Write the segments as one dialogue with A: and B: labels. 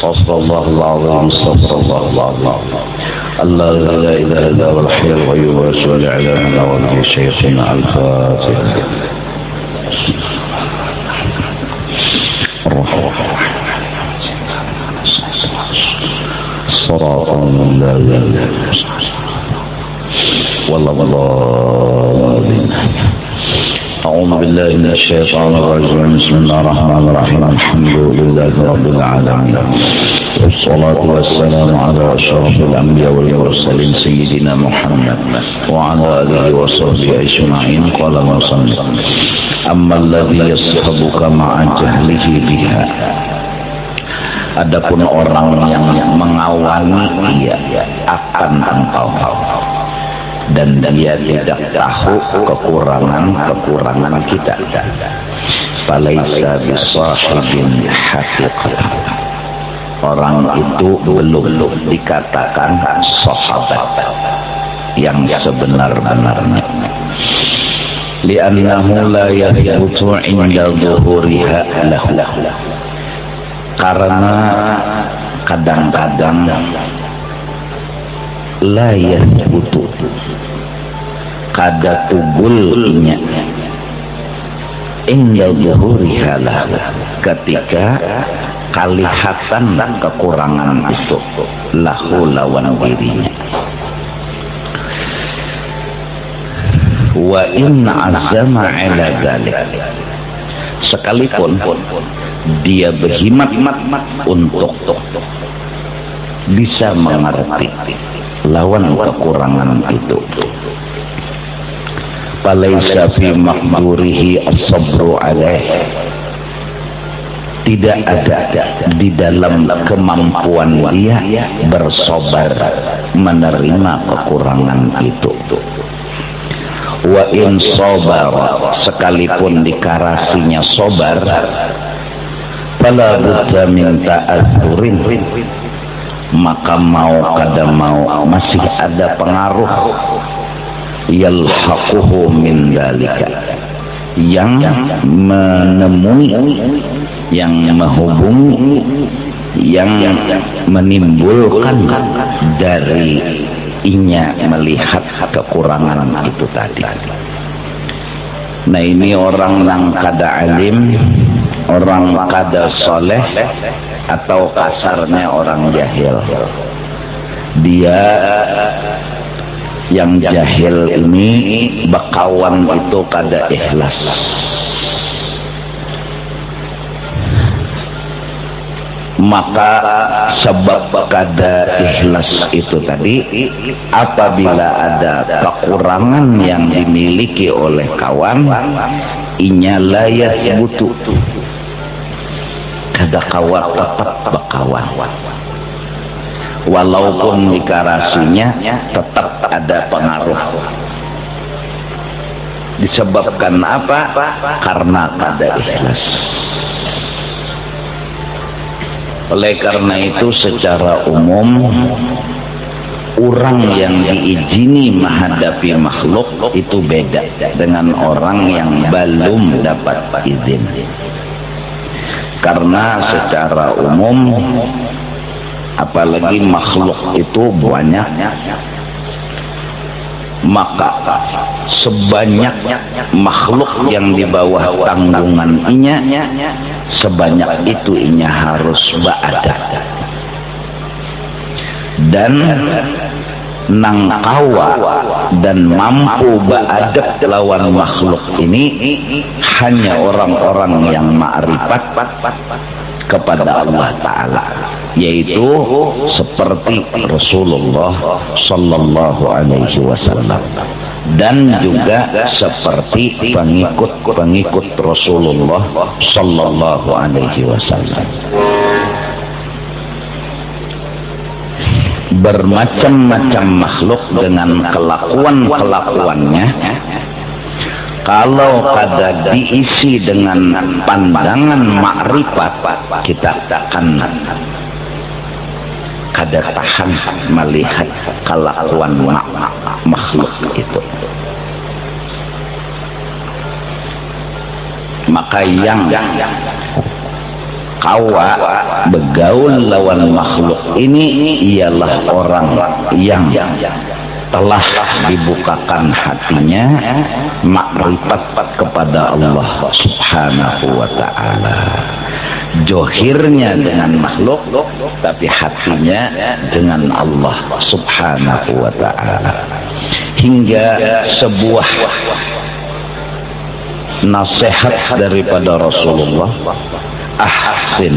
A: Astaghfirullahal azim, astaghfirullahal azim. Allah la ilaha illa huwal hayyul qayyum wa salli ala nabiyyina syayyidina al-fatihah. Siratal ladzina walladhdallin. أعوذ بالله من الشيطان الرجيم. بسم الله الرحمن الرحيم. الحمد لله رب العالمين، والصلاة والسلام على أشرف الأنبياء والمرسلين سيدنا محمد وعلى آله وصحبه أجمعين. قال المصنف: أما الذي يصحبك مع جهله بها. Adapun orang yang mengawali dia akan engkau dan dia tidak tahu kekurangan kita. Falaisa bisahibin haqiqah. Orang itu belum dikatakan sahabat yang sebenar-benarnya. Li'annahu la yathbutu 'inda dhuhuriha lahu. Karena kadang-kadang la yathbutu kada tubulnya inda zuhuriha ketika kelihatan kekurangan itu lahu lawan dirinya. Wa in azama ala dzalik, sekalipun dia berhimmat untuk bisa mengerti lawan kekurangan itu. Falaisa fi maqdurihi as-sabru alaih. Tidak ada di dalam kemampuan dia bersabar menerima kekurangan itu. Wa in sabara, sekalipun dikarasinya sabar, fala budda min ta'athurin, maka mau kada mau masih ada pengaruh yalhaquhu min dalika, yang menemui, yang menghubungi, yang menimbulkan dari inya melihat kekurangan itu tadi. Nah, ini orang yang kada alim, orang kada soleh, atau kasarnya orang jahil. Dia yang jahil ini bakawan itu kada ikhlas. Maka sebab kada ikhlas itu tadi, apabila ada kekurangan yang dimiliki oleh kawan, inya layak butuh kada kawan tetap bakawan. Walaupun dikarasinya tetap ada pengaruh. Disebabkan apa? Karena kada ikhlas. Oleh karena itu secara umum orang yang diizini menghadapi makhluk itu beda dengan orang yang belum dapat izin. Karena secara umum apalagi makhluk itu banyak, maka sebanyak makhluk yang di bawah tanggungan inya, sebanyak itu inya harus ba'adat. Dan nangkawa dan mampu ba'adat lawan makhluk ini hanya orang-orang yang ma'rifat kepada Allah Ta'ala, yaitu seperti Rasulullah Sallallahu Alaihi Wasallam, dan juga seperti pengikut Rasulullah Sallallahu Alaihi Wasallam. Bermacam-macam makhluk dengan kelakuan-kelakuannya, kalau kada diisi dengan pandangan makrifat, kita akan kada tahan melihat kelakuan makhluk itu. Maka yang kawa begaul lawan makhluk ini ialah orang yang telah dibukakan hatinya makrifat kepada Allah Subhanahu wa ta'ala. Johirnya dengan makhluk, tapi hatinya dengan Allah Subhanahu wa ta'ala. Hingga sebuah nasihat daripada Rasulullah, ahsin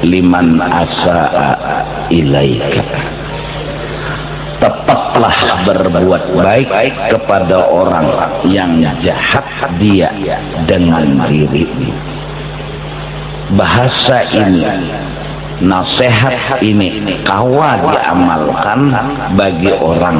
A: liman asa'a ilaika, tetaplah berbuat baik kepada orang yang jahat dia dengan diri. Bahasa ini, nasihat ini kawa diamalkan bagi orang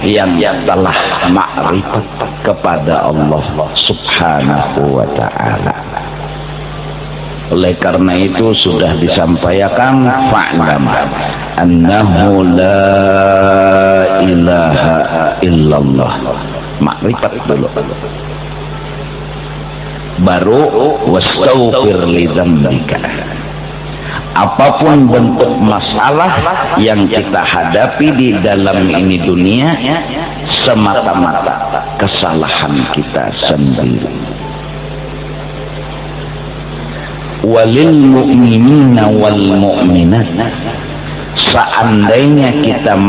A: yang telah makrifat kepada Allah Subhanahu wa ta'ala. Oleh karena itu sudah disampaikan, fa'lam annahu la ilaha illallah. Makrifat dulu, baru wastaghfir li dzambika. Apapun bentuk masalah yang kita hadapi di dalam ini dunia, semata-mata kesalahan kita sendiri. Walil mu'minina wal mu'minat, seandainya kita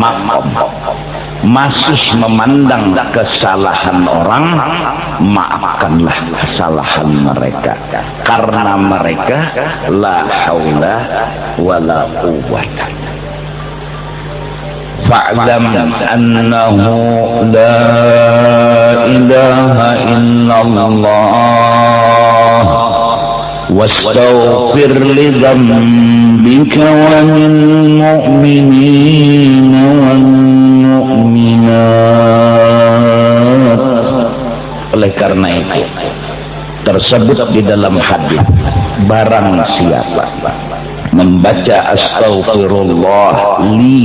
A: masih memandang kesalahan orang, maafkanlah kesalahan mereka, karena mereka la haula wala quwwata. Fa'lam annahu la ilaha illallah wastaghfir li dzambika wa lil mu'minina wal mu'minat. Oleh karena itu tersebut di dalam hadis, barang siapa membaca astaghfirullah li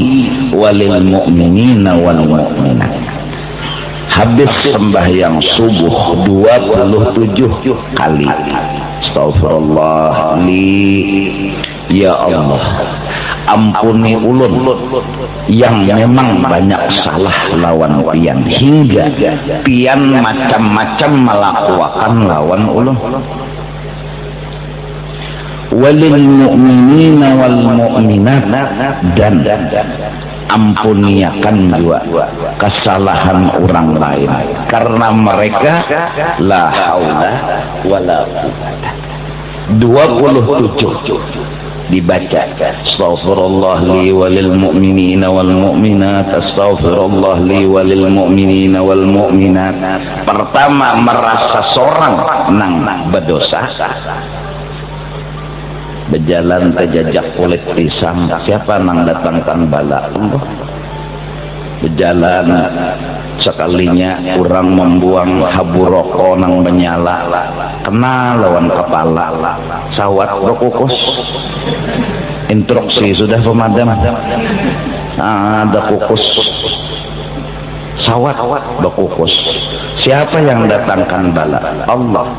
A: walil mu'minina wal mu'minat habis sembahyang subuh 27 kali, astaghfirullah li, ya Allah ampuni ulun yang memang banyak salah lawan pian, hingga pian macam-macam melakukan lawan ulun. Walil mu'minina wal mu'minat, dan ampuniakan juga kesalahan orang lain, karena mereka la haula wala quwwata. 27 dibaca, astaghfirullah li walil mu'minina wal mu'minat, astaghfirullah li walil mu'minina wal mu'minat. Pertama merasa sorang nang berdosa, berjalan terjajak kulit pisang, siapa nang datangkan bala Allah. Berjalan sekalinya orang membuang habu rokok nang menyala, kena lawan kepala, sawat berkukus. Instruksi sudah pemadam, ada kukus, sawat berkukus. Siapa yang datangkan bala? Allah.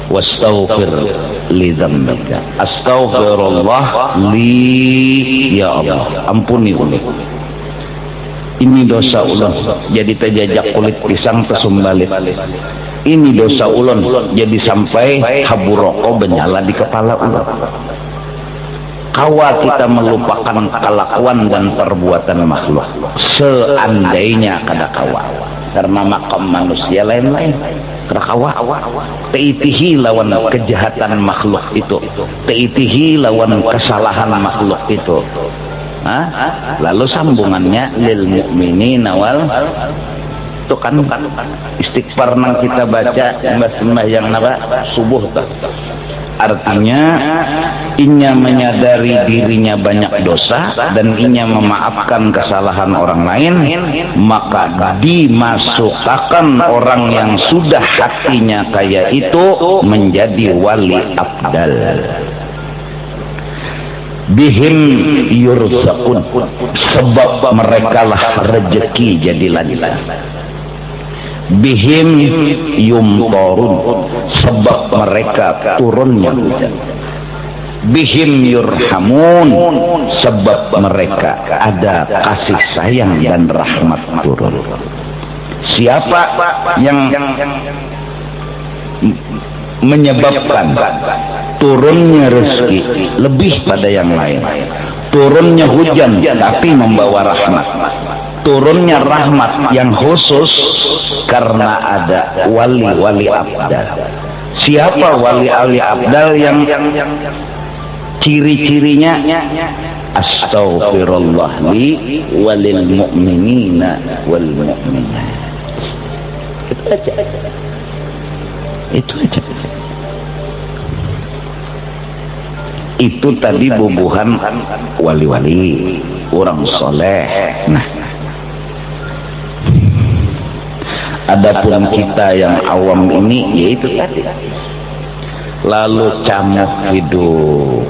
A: Wastaghfir li dzambika, astaghfirullah li, ya Allah ampuni ulun, ini dosa ulun jadi terjajak kulit pisang tersumbalit, ini dosa ulun jadi sampai habu rokok menyala di kepala ulun. Kawa kita melupakan kelakuan dan perbuatan makhluk, seandainya kada kawa, karena makam manusia lain-lain. Rakawa teitihi lawan kejahatan makhluk itu, teitihi lawan kesalahan makhluk itu. Lalu sambungannya lil mu'minina wal, itu kan istighfar nang kita baca sembahyang napa subuh tuh. Artinya inya menyadari dirinya banyak dosa dan inya memaafkan kesalahan orang lain, maka dimasukkan orang yang sudah hatinya kayak itu menjadi wali abdal. Bihim yurzaqun, sebab mereka lah rezeki jadi lancar. Bihim yumtorun, sebab mereka turunnya hujan. bihim yurhamun, sebab mereka ada kasih sayang dan rahmat turun. Siapa yang menyebabkan turunnya rezeki lebih pada yang lain, turunnya hujan tapi membawa rahmat, turunnya rahmat yang khusus karena ada wali-wali abdal. Siapa wali-wali abdal yang ciri-cirinya astaghfirullah li walil mu'minina wal mu'minat. Itu aja. Itu tadi bubuhan wali-wali, orang soleh. Nah, adapun kita yang awam ini, yaitu tadi lalu camuk hidup,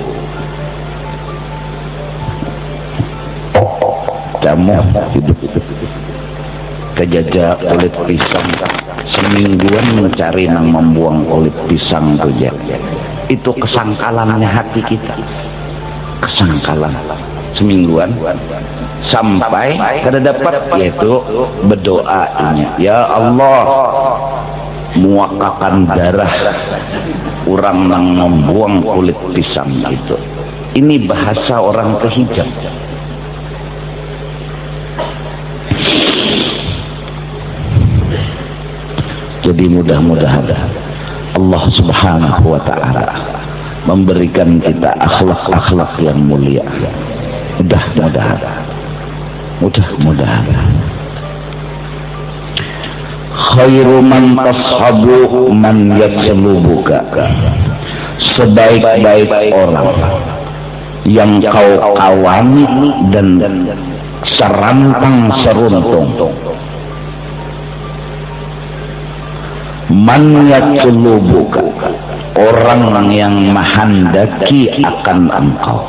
A: camuk hidup, kejajah kulit pisang, semingguan mencari nang membuang kulit pisang saja. Itu kesangkalannya hati kita, kesangkalan semingguan sampai kada dapat, yaitu berdoanya, ya Allah muakakan darah orang nang membuang kulit pisang itu. Ini bahasa orang kehijab. Jadi mudah-mudahan Allah subhanahu wa ta'ala memberikan kita akhlak-akhlak yang mulia. Mudah-mudahan khairu man tashabu man yatslubuka, sebaik-baik orang yang kau kawani dan serantang seruntung, man yatslubuka, orang yang menghendaki akan engkau,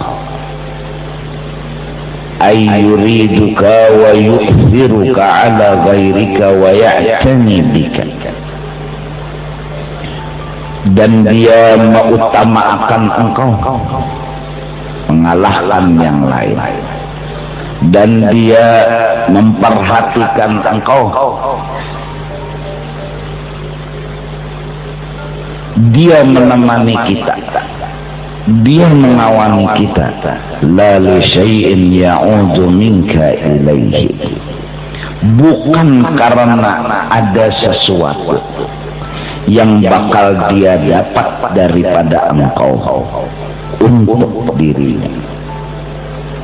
A: ayyuriduka wa yu'thiruka ala ghairika wa ya'tani bika, dan dia mengutamakan engkau mengalahkan yang lain, dan dia memperhatikan engkau, dia menemani kita, dia mengawani kita, la li syai'in ya'udu minka ilaihi, bukan karena ada sesuatu yang bakal dia dapat daripada engkau untuk dirinya.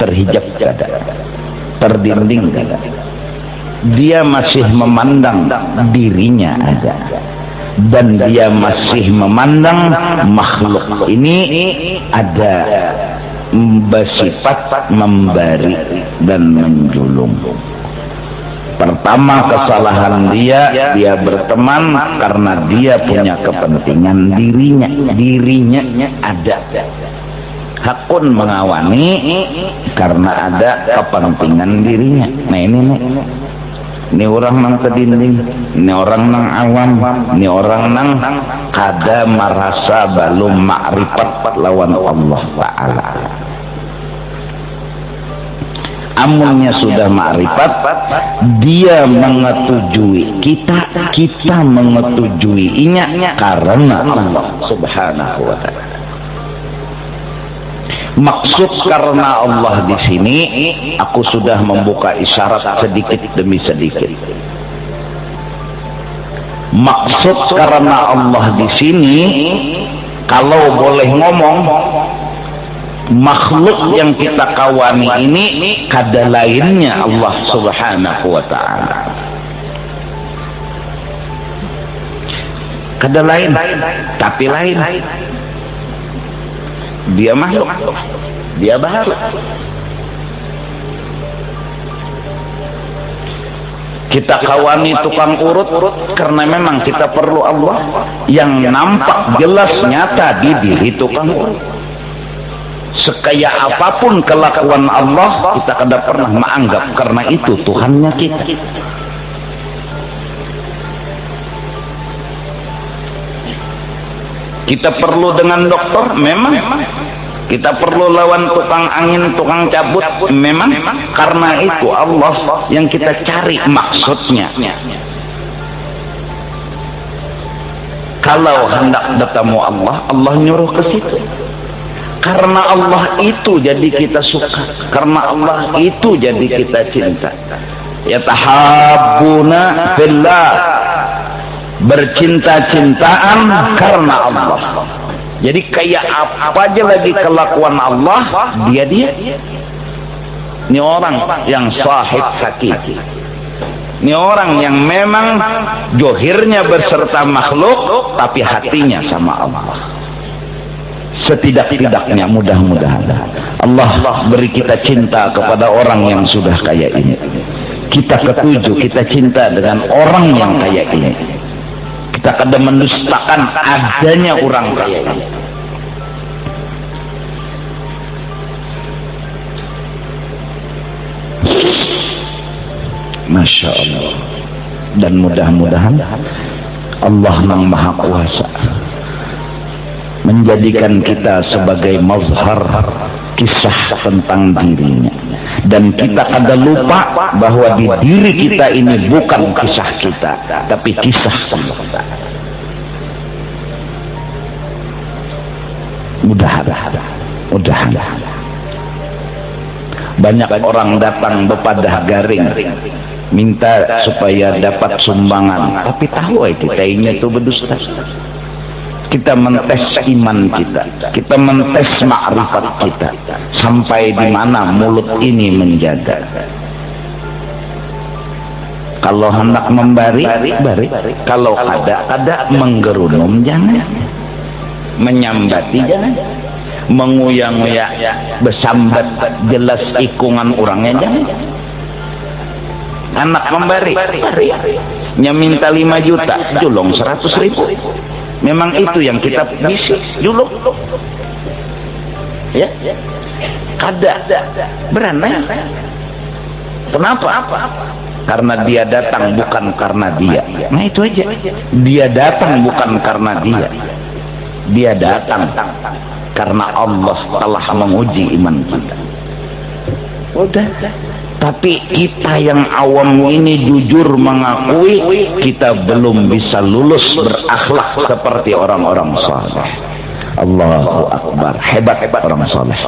A: Terhijab dada, terdinding dada, dia masih memandang dirinya ada, dan dia masih memandang makhluk ini ada bersifat memberi dan menjulung. Pertama kesalahan dia berteman karena dia punya kepentingan dirinya ada. Hakun mengawani karena ada kepentingan dirinya. Nah ini orang nang kedinding, ini orang nang awam, ini orang nang kada merasa belum makrifat lawan Allah Ta'ala. Amunnya sudah makrifat, dia mengetujui kita mengetujuinya karena Allah Subhanahu wa Ta'ala. Maksud karena Allah di sini, aku sudah membuka isyarat sedikit demi sedikit. Maksud karena Allah di sini, kalau boleh ngomong, makhluk yang kita kawani ini kada lainnya Allah Subhanahu wa Ta'ala. Kada lain, tapi lain. Dia makhluk, dia bahar. Kita kawani tukang urut karena memang kita perlu Allah yang nampak jelas nyata di diri tukang urut. Sekaya apapun kelakuan Allah, kita kada pernah menganggap karena itu Tuhannya kita. Kita perlu dengan dokter, memang Kita perlu lawan tukang angin, tukang cabut. Memang karena itu Allah yang kita cari maksudnya. Kalau hendak bertemu Allah, Allah nyuruh ke situ. Karena Allah itu jadi kita suka. Karena Allah itu jadi kita cinta. Yatahabbuna fillah, bercinta-cintaan karena Allah. Jadi kayak apa aja lagi kelakuan Allah, dia ini orang yang sahib hakiki, ini orang yang memang johirnya berserta makhluk tapi hatinya sama Allah. Setidak-tidaknya mudah-mudahan Allah beri kita cinta kepada orang yang sudah kayak ini. Kita ketujuh, kita cinta dengan orang yang kayak ini. Kita kada mendustakan adanya orang kaya ini. Masya Allah. Dan mudah-mudahan Allah yang Maha Kuasa menjadikan kita sebagai mazhar kisah tentang dirinya, dan kita kada lupa bahwa di diri kita ini bukan kisah kita tapi kisah Allah. Mudah-mudahan banyak orang datang bepadah garing minta supaya dapat sumbangan, tapi tahu kita ini itu berdusta. Kita mentes iman kita mentes ma'rifat kita, sampai di mana mulut ini menjaga. Kalau hendak membari, bari. Kalau kada menggerunum jangan, menyambati jangan, menguya-nguya besambat jelas ikungan orangnya jangan. Anak membari, bari. Nya minta 5 juta, julung 100.000. Memang itu yang kita bisa julung. Ya, kada berani. Kenapa? Karena dia datang bukan karena dia. Nah itu aja. Dia datang bukan karena dia. Dia datang karena Allah telah menguji iman kita. Udah. Tapi kita yang awam ini jujur mengakui kita belum bisa lulus berakhlak seperti orang-orang saleh. Allahu Akbar. Hebat orang saleh.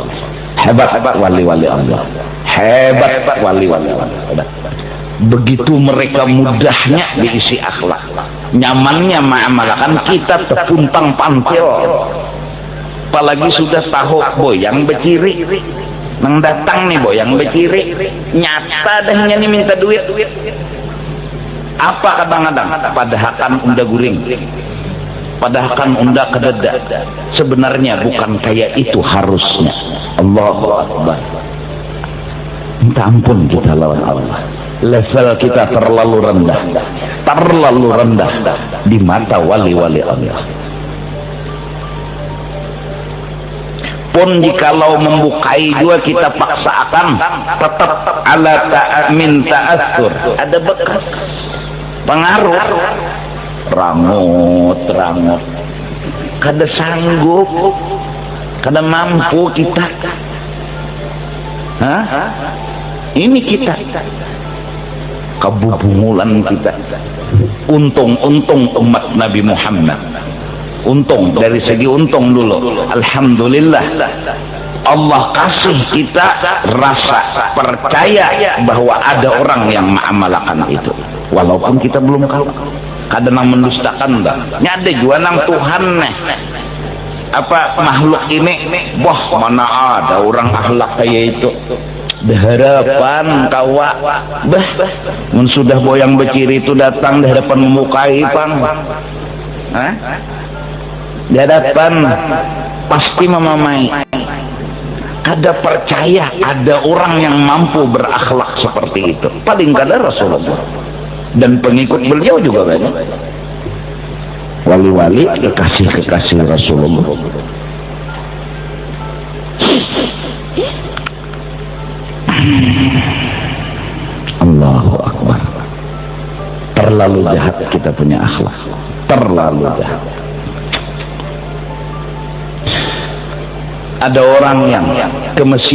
A: Hebat wali-wali Allah. Hebat wali-wali Allah. Begitu mereka mudahnya diisi akhlak, nyamannya mengamalkan, kita terpuntang pantil. Apalagi sudah tahu boyang beciri, nang datang nih boyang beciri, nyata dahnya nih minta duit. Apa kadang-kadang padahakan unda guring, padahakan unda kededa. Sebenarnya bukan kayak itu harusnya. Allahu Akbar. Minta ampun kita lawan Allah. Level kita terlalu rendah di mata wali-wali Allah. Pun jikalau membukai juga kita paksakan, tetap ala ta'amin ta'athur, ada bekas pengaruh, rangut kada sanggup, kada mampu kita. Ini kita kebubungulan kita. Untung umat Nabi Muhammad. Untung, dari segi untung dulu, alhamdulillah Allah kasih kita rasa percaya bahwa ada orang yang mengamalkan itu, walaupun kita belum tahu. Kadang mendustakan dah. Nyade juga nang Tuhan nih. Apa makhluk ini? Wah, mana ada orang akhlak kayak itu. Diharapan kawa bah mun sudah boyang beciri itu datang di hadapan memukai pang, di hadapan pasti memamai. Ada percaya ada orang yang mampu berakhlak seperti itu, paling kada Rasulullah dan pengikut beliau juga banyak wali-wali kekasih Rasulullah. Allahu Akbar. Terlalu jahat kita punya akhlak, terlalu jahat. ada orang yang ke masjid